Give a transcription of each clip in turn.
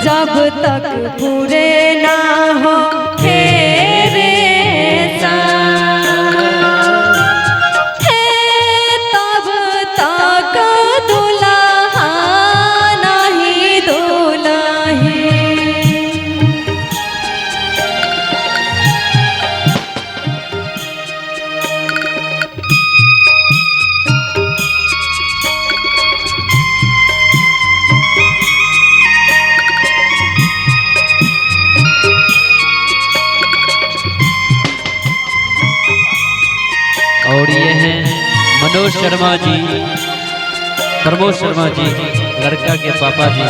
जब तक पूरे ना हो तेरे तब तक दुल्हा नहीं दुल्ही। और ये हैं मनोज शर्मा जी, प्रमोद शर्मा जी, लड़का के पापा जी।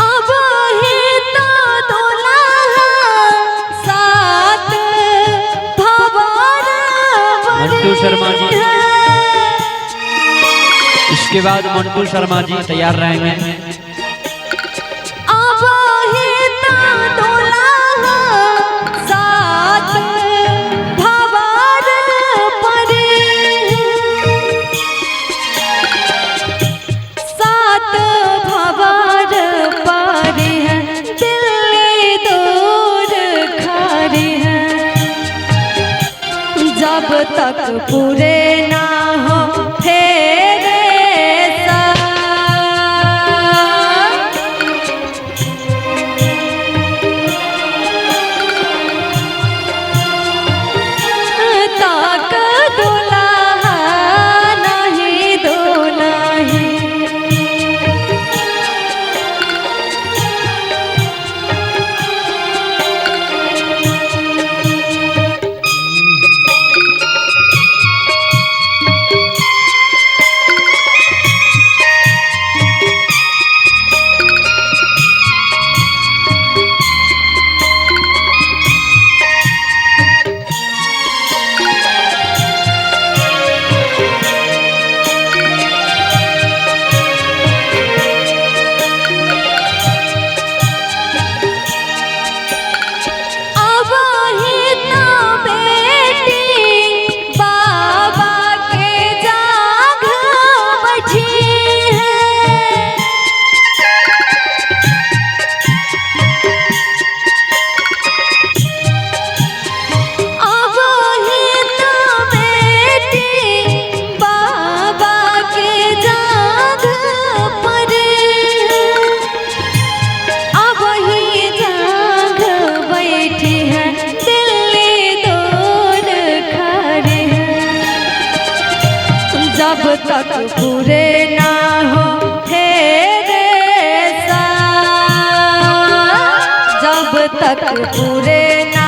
अब ही तो दुल्हा साथ भंवर मंटू शर्मा जी, इसके बाद मंटू शर्मा जी तैयार रहेंगे। अब ही तो दुल्हा साथ भंवर सात भंवर परी है, दिल्ली दूर खड़ी है। जब तक पूरे ना हो तेरे तक दुल्हा नहीं दुल्ही। जब तक पूरे ना हो तेरे जब तक पूरे ना